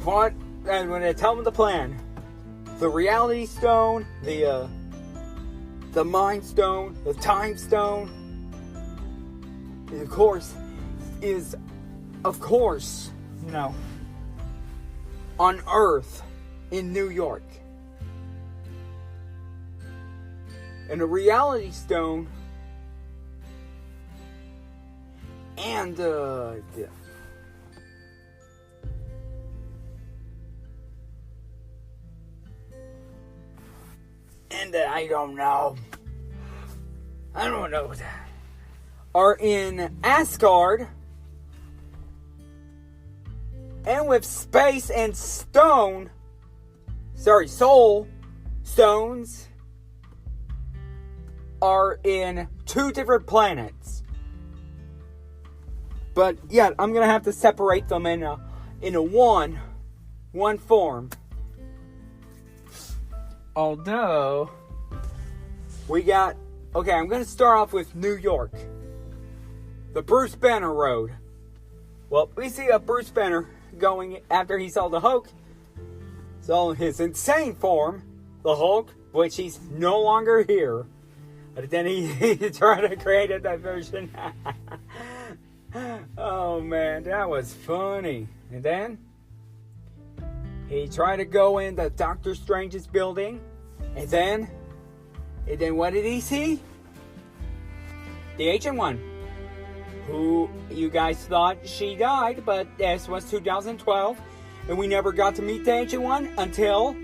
And when they tell him the plan, the reality stone, the mind stone, the time stone, is of course, on Earth in New York. And the reality stone and I don't know that, are in Asgard, and with space and soul stones are in 2 different planets. But yeah, I'm gonna have to separate them in a one form. Although I'm going to start off with New York. The Bruce Banner Road. Well, we see a Bruce Banner going after he saw the Hulk. So his insane form, the Hulk, which he's no longer here. But then he tried to create a diversion. Oh man, that was funny. And then he tried to go into Doctor Strange's building. And then what did he see? The Ancient One. Who you guys thought she died, but this was 2012. And we never got to meet the Ancient One until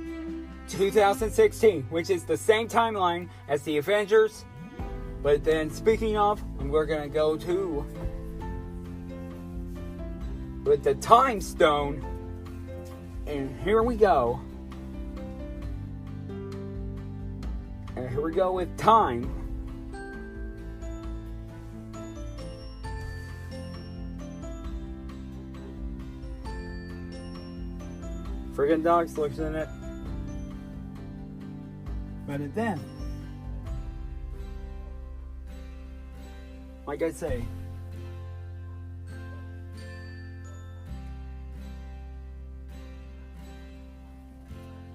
2016. Which is the same timeline as the Avengers. But then speaking of, we're going to go to with the Time Stone. And here we go. And here we go with time. Friggin' dogs looks in it. But then, like I say,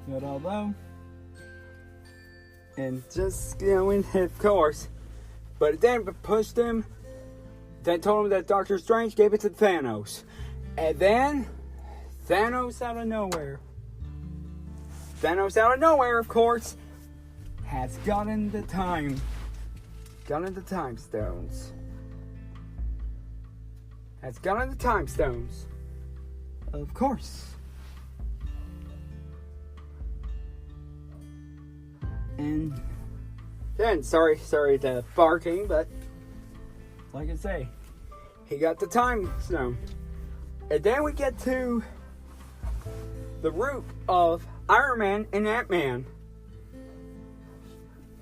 but although, and just, of course, but then pushed him, then told him that Doctor Strange gave it to Thanos. And then, Thanos out of nowhere, of course, has gotten the time stones. Of course. And then, sorry the barking, but like I say, he got the time stone. And then we get to the root of Iron Man and Ant-Man.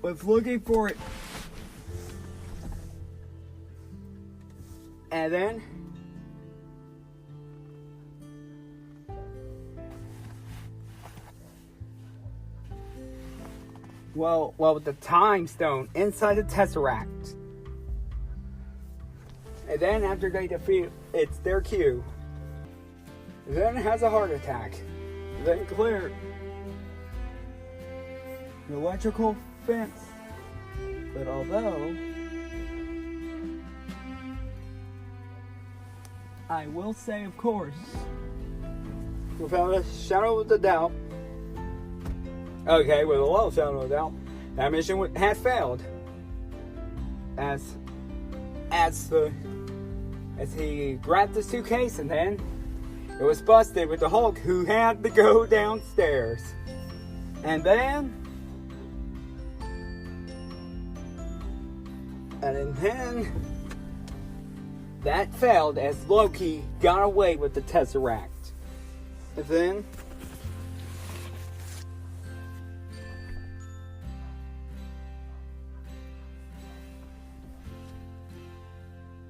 Was looking for it. And then with the time stone inside the Tesseract. And then after they defeat, it's their cue. Then has a heart attack. Then clear the electrical fence. But although I will say, of course, without a shadow of a doubt, okay, with a low shadow of a doubt, that mission had failed. As he grabbed the suitcase and then it was busted with the Hulk, who had to go downstairs. And then that failed as Loki got away with the Tesseract.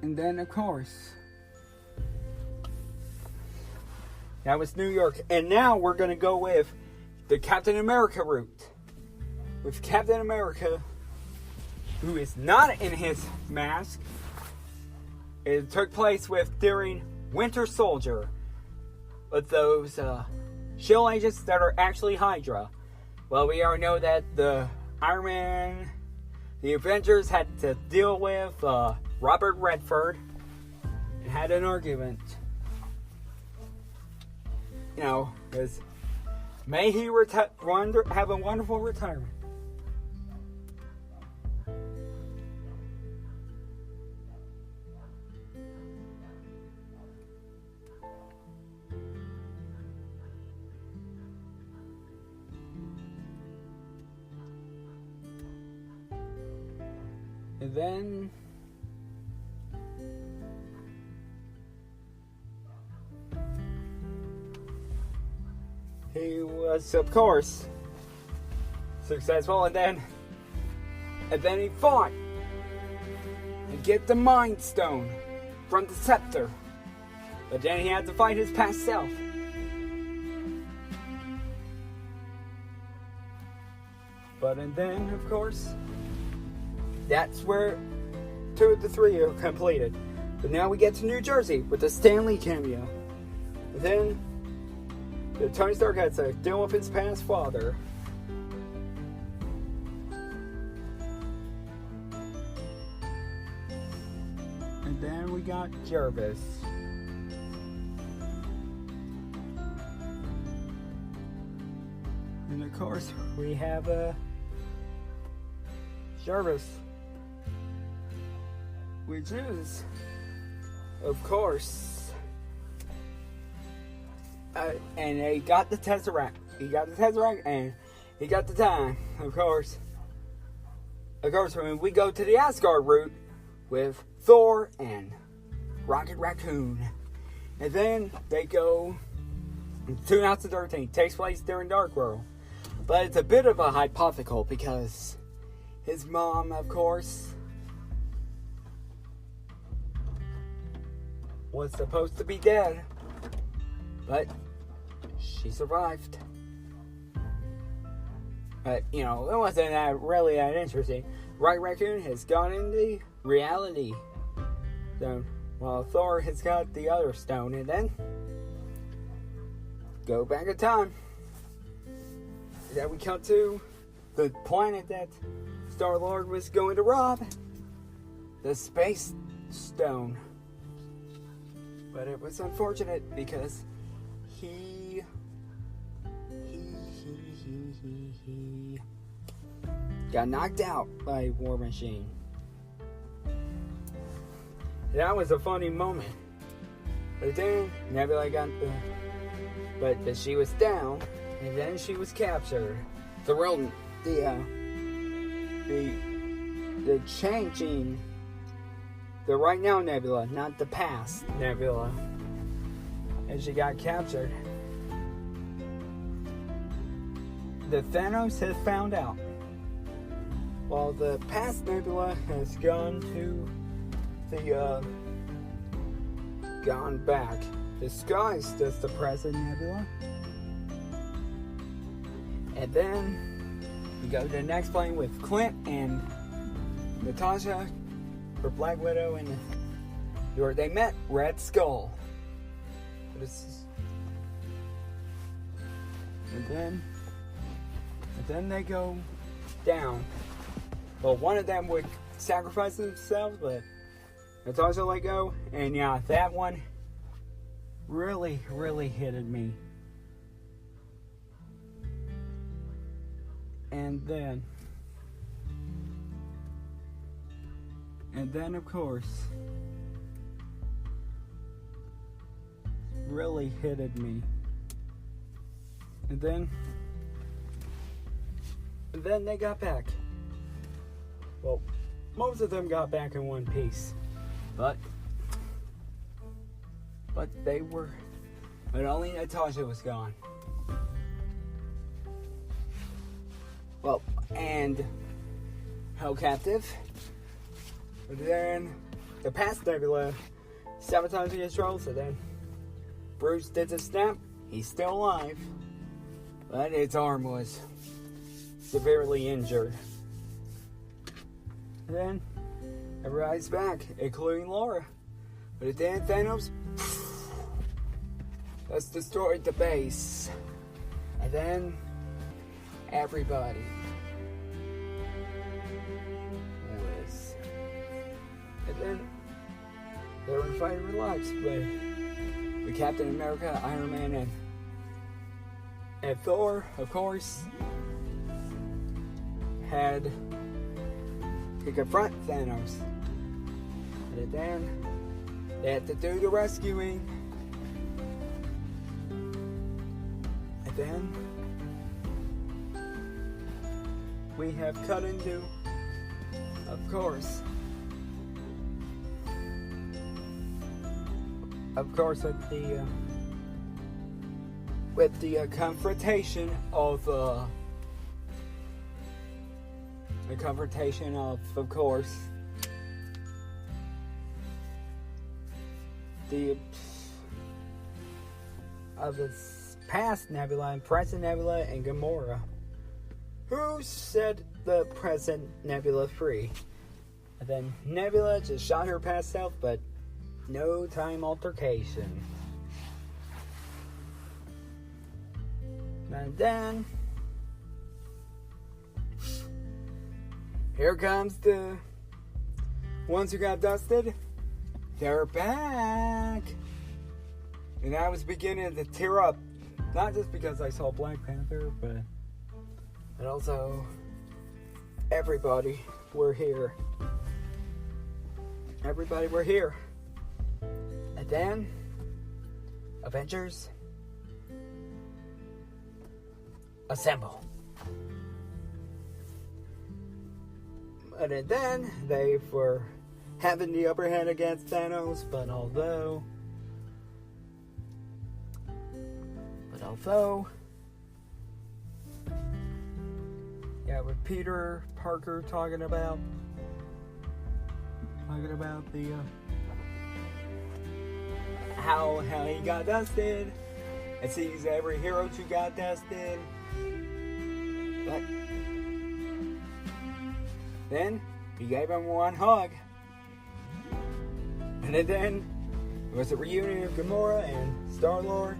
And then, of course, that was New York. And now we're going to go with the Captain America route. With Captain America, who is not in his mask. It took place during Winter Soldier. With those shield agents that are actually Hydra. Well, we already know that the Iron Man, the Avengers had to deal with Robert Redford and had an argument. You know, because may he have a wonderful retirement. And then he was, of course, successful, and then he fought and get the Mind Stone from the Scepter. But then he had to fight his past self. And then, of course, that's where 2 of the 3 are completed. But now we get to New Jersey with the Stan Lee cameo. And then Tony Stark had to deal with his past father. And then we got Jarvis. And of course, we have Jarvis, which is, of course, and he got the Tesseract. He got the Tesseract, and he got the time. Of course, when we go to the Asgard route with Thor and Rocket Raccoon, and then they go 2013. Takes place during Dark World, but it's a bit of a hypothetical because his mom, of course, was supposed to be dead, but she survived. But, you know, it wasn't really that interesting. Rocket Raccoon has gone into reality zone, while Thor has got the other stone, and then go back in time. Then we come to the planet that Star-Lord was going to rob, the Space Stone. But it was unfortunate because he got knocked out by War Machine. That was a funny moment. But then Nebula got but she was down, and then she was captured. The changing, the right now Nebula, not the past Nebula. And she got captured. The Thanos has found out. While the past Nebula has gone back, disguised as the present Nebula. And then we go to the next plane with Clint and Natasha for Black Widow, and where they met Red Skull. And then they go down. Well, one of them would sacrifice themselves, but Natasha let go, and yeah, that one really, really hit me. And then of course, really really hated me. And then they got back. Well, most of them got back in one piece. But only Natasha was gone. Well, and held captive. But then the past Nebula sabotaging his role, so then Bruce did the snap. He's still alive, but his arm was severely injured. And then everybody's back, including Laura. But then Thanos has destroyed the base. And then everybody was. And then they were fighting for lives with Captain America, Iron Man, and Thor, of course, had to confront Thanos. And then they had to do the rescuing. And then we have cut into, of course, with the confrontation of course, of his past Nebula and present Nebula and Gamora, who set the present Nebula free. And then Nebula just shot her past self, but no time altercation. And then here comes the ones who got dusted. They're back. And I was beginning to tear up. Not just because I saw Black Panther, but also everybody were here. Everybody were here. And then Avengers assemble. And then they were having the upper hand against Thanos, but although with Peter Parker talking about the how he got dusted, and sees every hero who got dusted, but then he gave him one hug, and then it was a reunion of Gamora and Star-Lord,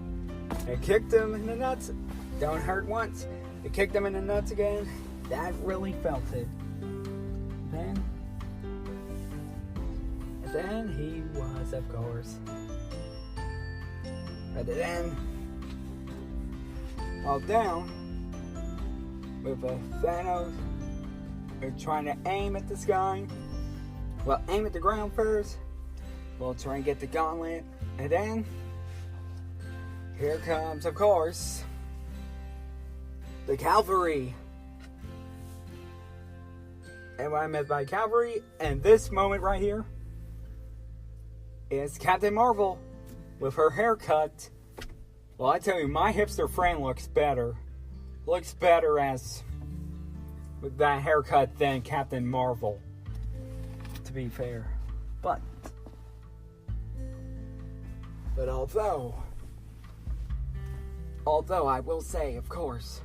and kicked him in the nuts. Don't hurt once. They kicked him in the nuts again. That really felt it. Then he was, of course. But then, all down with Thanos trying to aim at the sky. Well, aim at the ground first. We'll try and get the gauntlet. And then, here comes, of course, the cavalry. And what I meant by cavalry, and this moment right here, is Captain Marvel with her haircut. Well, I tell you, my hipster friend looks better. Looks better as with that haircut than Captain Marvel, to be fair. But although I will say, of course,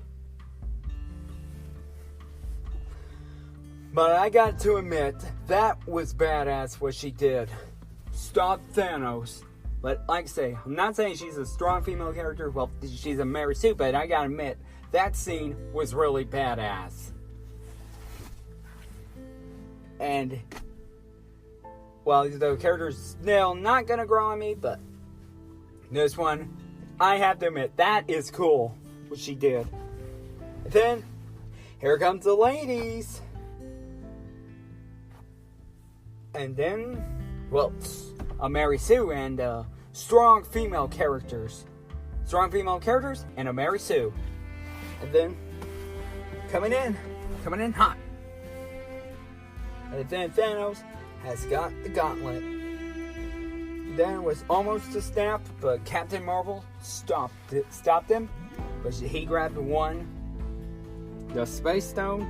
but I got to admit, that was badass what she did. Stop Thanos. But like I say, I'm not saying she's a strong female character. Well, she's a Mary Sue, but I gotta admit, that scene was really badass. And, well, the character's still not gonna grow on me, but this one, I have to admit, that is cool, what she did. And then, here comes the ladies. And then, well, Mary Sue and strong female characters. Strong female characters and a Mary Sue. And then, coming in hot. And then Thanos has got the gauntlet. Then it was almost to snap, but Captain Marvel stopped him. But he grabbed the Space Stone,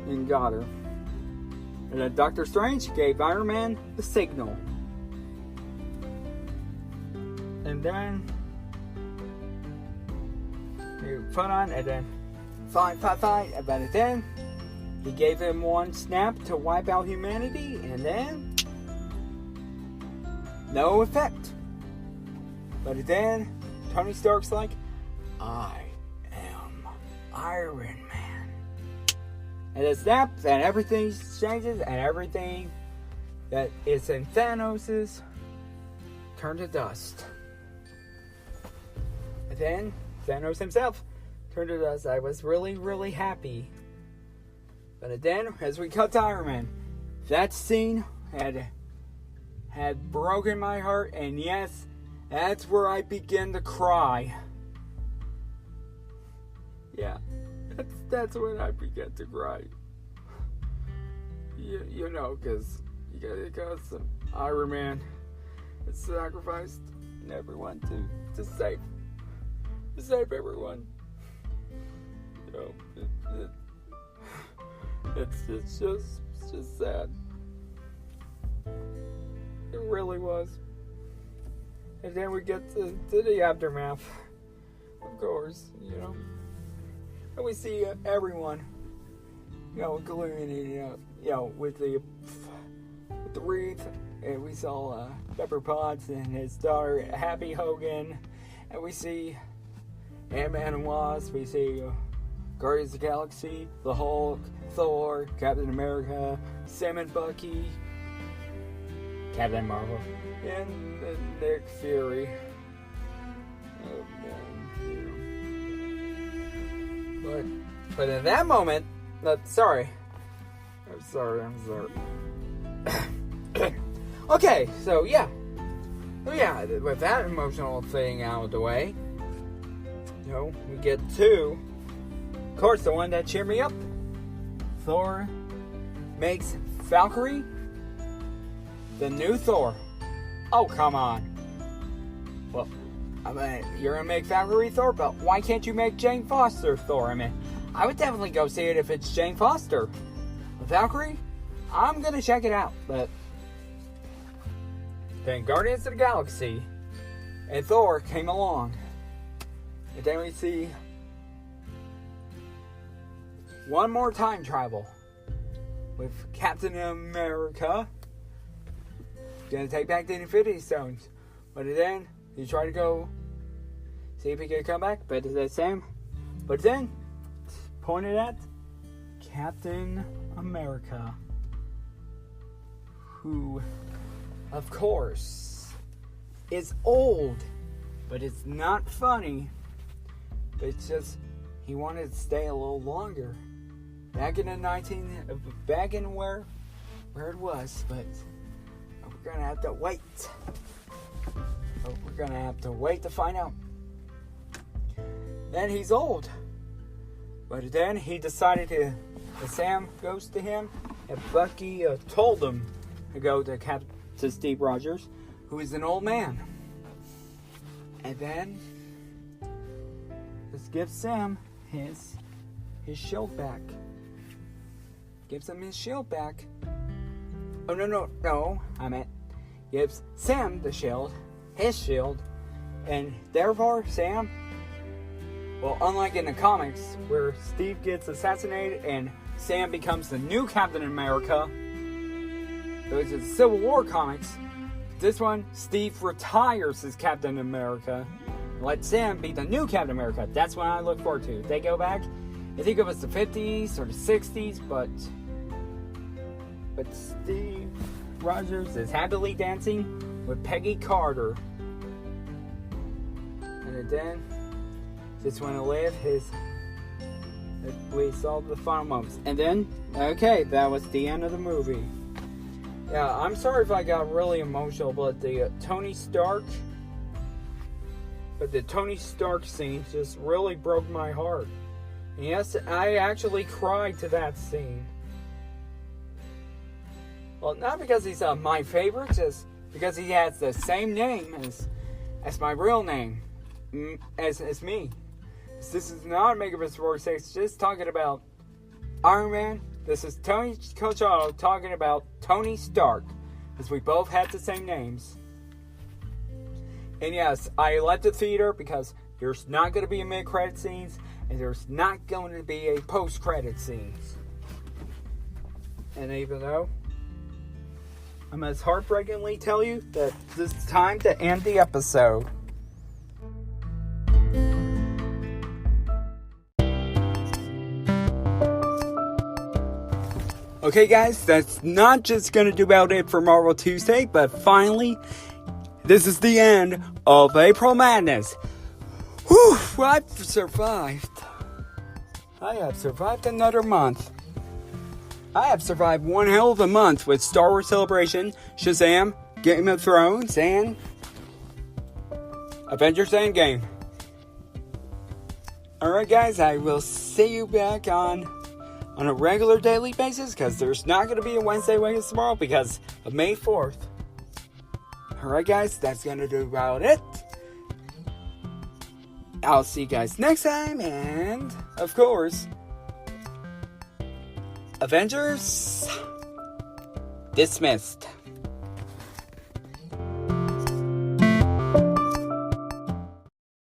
and got her. And then Doctor Strange gave Iron Man the signal. And then he put on, and then fight. And then he gave him one snap to wipe out humanity, and then no effect. But then Tony Stark's like, I am Iron Man. And it snaps, and everything changes, and everything that is in Thanos's turned to dust. And then Thanos himself turned to dust. I was really, really happy. But then, as we cut to Iron Man, that scene had broken my heart, and yes, that's where I began to cry. Yeah, that's when I began to cry. You know, because Iron Man has sacrificed everyone to save everyone. You know, it's just sad. It really was. And then we get to the aftermath, of course, you know. And we see everyone, you know, gluing, with the wreath. And we saw Pepper Potts and his daughter, Happy Hogan. And we see Ant-Man and Wasp. We see Guardians of the Galaxy, the Hulk, Thor, Captain America, Sam and Bucky, Captain Marvel, and Nick Fury. But in that moment, I'm sorry. Okay, so yeah, with that emotional thing out of the way, you know, we get to, of course, the one that cheered me up. Thor makes Valkyrie the new Thor. Oh, come on. Well, I mean, you're gonna make Valkyrie Thor, but why can't you make Jane Foster Thor? I mean, I would definitely go see it if it's Jane Foster. Valkyrie, I'm gonna check it out, but then Guardians of the Galaxy and Thor came along. And then we see one more time travel with Captain America. Gonna take back the Infinity Stones. But then he tried to go see if he could come back, but the same. But then pointed at Captain America, who, of course, is old, but it's not funny. It's just he wanted to stay a little longer. Back in where it was, but we're gonna have to wait. We're gonna have to wait to find out. Then he's old, but then he decided to. Sam goes to him, and Bucky told him to go to Steve Rogers, who is an old man. And then this gives Sam his shield back. Gives him his shield back. Oh, no. I meant gives Sam the shield, his shield, and therefore Sam, well, unlike in the comics where Steve gets assassinated and Sam becomes the new Captain America, those are the Civil War comics. This one, Steve retires as Captain America. Let Sam be the new Captain America. That's what I look forward to. If they go back, I think it was the 50s or the 60s, but Steve Rogers is happily dancing with Peggy Carter. And then just want to live we saw the final moments. And then, okay, that was the end of the movie. Yeah, I'm sorry if I got really emotional, but the Tony Stark But the Tony Stark scene just really broke my heart. And yes, I actually cried to that scene. Well, not because he's my favorite, just because he has the same name as my real name, as me. This is not a Megaverse 46, just talking about Iron Man. This is Tony Cochado talking about Tony Stark, as we both had the same names. And yes, I left the theater because there's not going to be a mid-credit scenes, and there's not going to be a post-credit scenes. And even though I must heartbreakingly tell you that it's time to end the episode. Okay guys, that's not just going to do about it for Marvel Tuesday, but finally, this is the end of April Madness. Whew, I've survived. I have survived another month. I have survived one hell of a month with Star Wars Celebration, Shazam, Game of Thrones, and Avengers Endgame. Alright guys, I will see you back on a regular daily basis, because there's not going to be a Wednesday Wings tomorrow because of May 4th. Alright guys, that's going to do about it. I'll see you guys next time, and of course, Avengers dismissed.